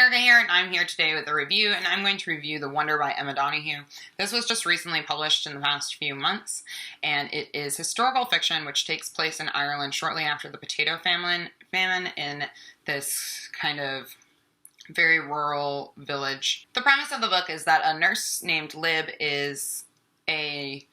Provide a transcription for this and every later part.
Erica here, and I'm here today with a review, and I'm going to review The Wonder by Emma Donaghue. This was just recently published in the past few months, and it is historical fiction which takes place in Ireland shortly after the potato famine in this kind of very rural village. The premise of the book is that a nurse named Lib is a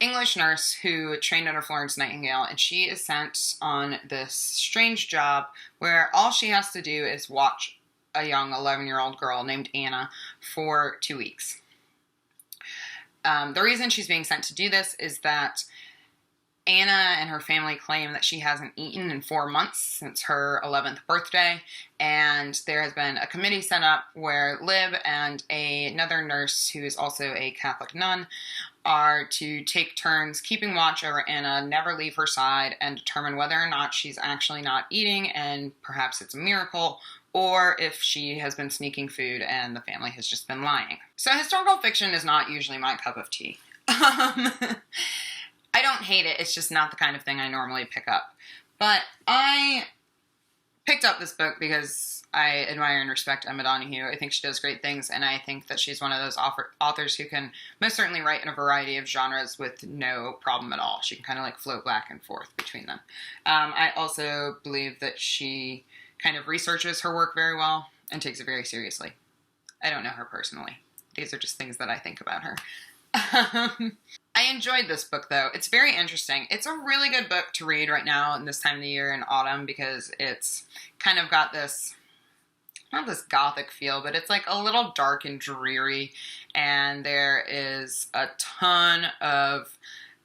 English nurse who trained under Florence Nightingale, and she is sent on this strange job where all she has to do is watch a young 11-year-old girl named Anna for 2 weeks. The reason she's being sent to do this is that Anna and her family claim that she hasn't eaten in 4 months since her 11th birthday, and there has been a committee set up where Lib and another nurse who is also a Catholic nun are to take turns keeping watch over Anna, never leave her side, and determine whether or not she's actually not eating, and perhaps it's a miracle, or if she has been sneaking food and the family has just been lying. So historical fiction is not usually my cup of tea. I don't hate it, it's just not the kind of thing I normally pick up. But I picked up this book because I admire and respect Emma Donaghue. I think she does great things, and I think that she's one of those authors who can most certainly write in a variety of genres with no problem at all. She can kind of like float back and forth between them. I also believe that she kind of researches her work very well and takes it very seriously. I don't know her personally. These are just things that I think about her. I enjoyed this book, though. It's very interesting. It's a really good book to read right now in this time of the year in autumn because it's kind of got this, not this gothic feel, but it's like a little dark and dreary, and there is a ton of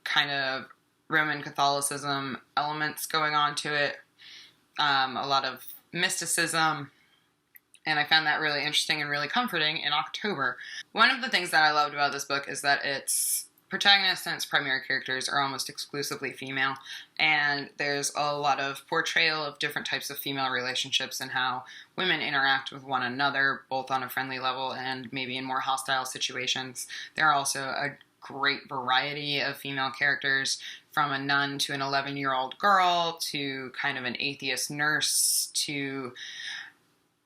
kind of Roman Catholicism elements going on to it, a lot of mysticism, and I found that really interesting and really comforting in October. One of the things that I loved about this book is that its protagonists and its primary characters are almost exclusively female, and there's a lot of portrayal of different types of female relationships and how women interact with one another, both on a friendly level and maybe in more hostile situations. There are also a great variety of female characters, from a nun to an 11-year-old girl to kind of an atheist nurse to,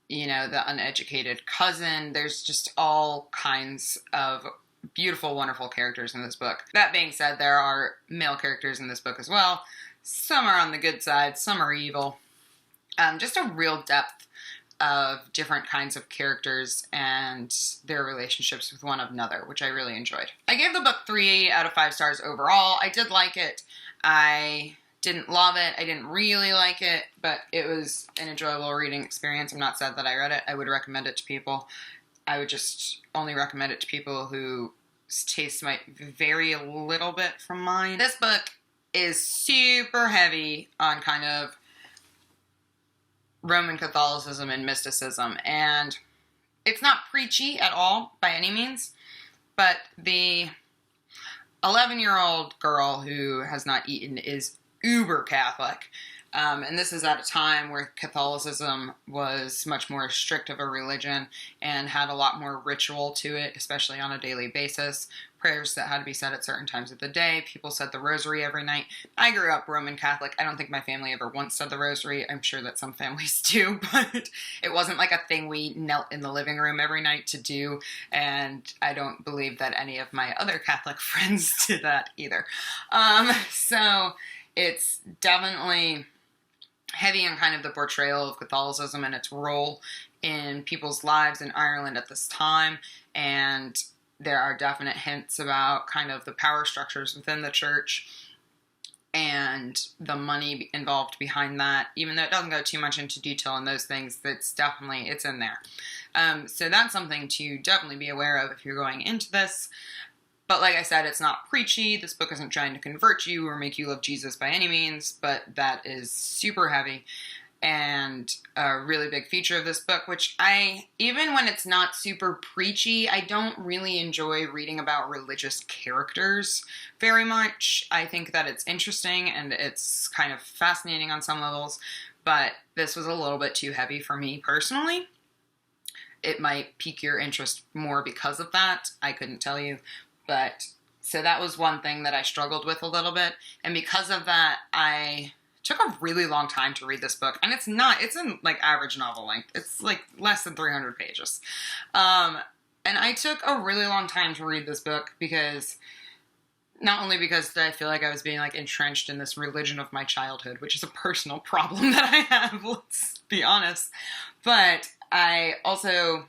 you know, the uneducated cousin. There's just all kinds of beautiful, wonderful characters in this book. That being said, there are male characters in this book as well. Some are on the good side, some are evil. Just a real depth of different kinds of characters and their relationships with one another, which I really enjoyed. I gave the book 3 out of 5 stars overall. I did like it. I didn't love it. I didn't really like it, but it was an enjoyable reading experience. I'm not sad that I read it. I would recommend it to people. I would just only recommend it to people whose tastes might vary a little bit from mine. This book is super heavy on kind of Roman Catholicism and mysticism, and it's not preachy at all by any means, but the 11-year-old girl who has not eaten is uber Catholic, and this is at a time where Catholicism was much more strict of a religion and had a lot more ritual to it, especially on a daily basis. Prayers that had to be said at certain times of the day. People said the rosary every night. I grew up Roman Catholic. I don't think my family ever once said the rosary. I'm sure that some families do, but it wasn't like a thing we knelt in the living room every night to do, and I don't believe that any of my other Catholic friends did that either. So it's definitely heavy on kind of the portrayal of Catholicism and its role in people's lives in Ireland at this time, and there are definite hints about kind of the power structures within the church and the money involved behind that. Even though it doesn't go too much into detail on those things, it's in there. So that's something to definitely be aware of if you're going into this. But like I said, it's not preachy. This book isn't trying to convert you or make you love Jesus by any means, but that is super heavy. And a really big feature of this book, which even when it's not super preachy, I don't really enjoy reading about religious characters very much. I think that it's interesting and it's kind of fascinating on some levels, but this was a little bit too heavy for me personally. It might pique your interest more because of that. I couldn't tell you, but so that was one thing that I struggled with a little bit. And because of that, I took a really long time to read this book, and it's in like average novel length. It's like less than 300 pages. And I took a really long time to read this book not only because I feel like I was being like entrenched in this religion of my childhood, which is a personal problem that I have, let's be honest, but I also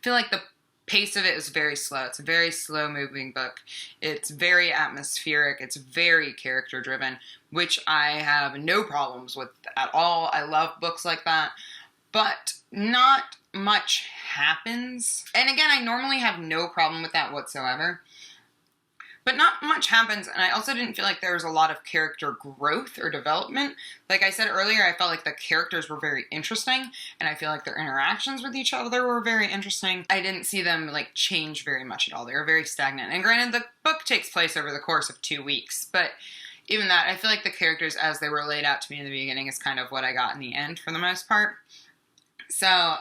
feel like the pace of it is very slow. It's a very slow moving book. It's very atmospheric. It's very character driven, which I have no problems with at all. I love books like that, but not much happens. And again, I normally have no problem with that whatsoever. But not much happens, and I also didn't feel like there was a lot of character growth or development. Like I said earlier, I felt like the characters were very interesting, and I feel like their interactions with each other were very interesting. I didn't see them, like, change very much at all. They were very stagnant. And granted, the book takes place over the course of 2 weeks, but even that, I feel like the characters as they were laid out to me in the beginning is kind of what I got in the end for the most part. So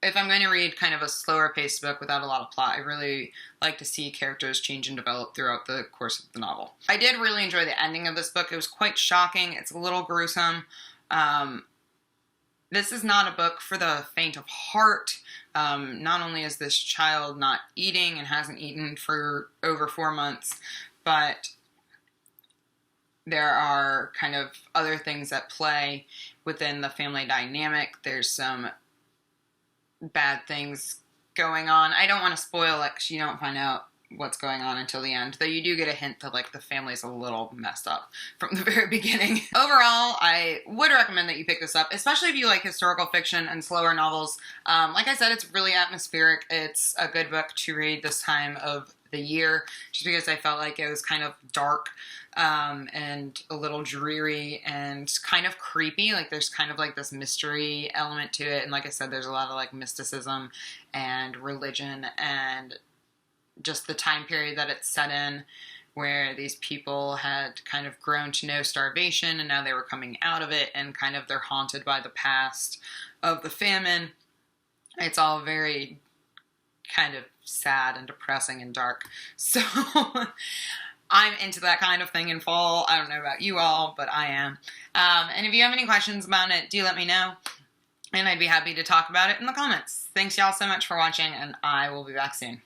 if I'm going to read kind of a slower paced book without a lot of plot, I really like to see characters change and develop throughout the course of the novel. I did really enjoy the ending of this book. It was quite shocking. It's a little gruesome. This is not a book for the faint of heart. Not only is this child not eating and hasn't eaten for over 4 months, but there are kind of other things at play within the family dynamic. There's some bad things going on. I don't want to spoil it because you don't find out what's going on until the end, though you do get a hint that like the family's a little messed up from the very beginning. Overall, I would recommend that you pick this up, especially if you like historical fiction and slower novels. Like I said, it's really atmospheric. It's a good book to read this time of the year, just because I felt like it was kind of dark and a little dreary and kind of creepy. Like there's kind of like this mystery element to it, and like I said, there's a lot of like mysticism and religion and just the time period that it's set in, where these people had kind of grown to know starvation and now they were coming out of it, and kind of they're haunted by the past of the famine. It's all very kind of sad and depressing and dark. So I'm into that kind of thing in fall. I don't know about you all, but I am. And if you have any questions about it, do let me know, and I'd be happy to talk about it in the comments. Thanks y'all so much for watching, and I will be back soon.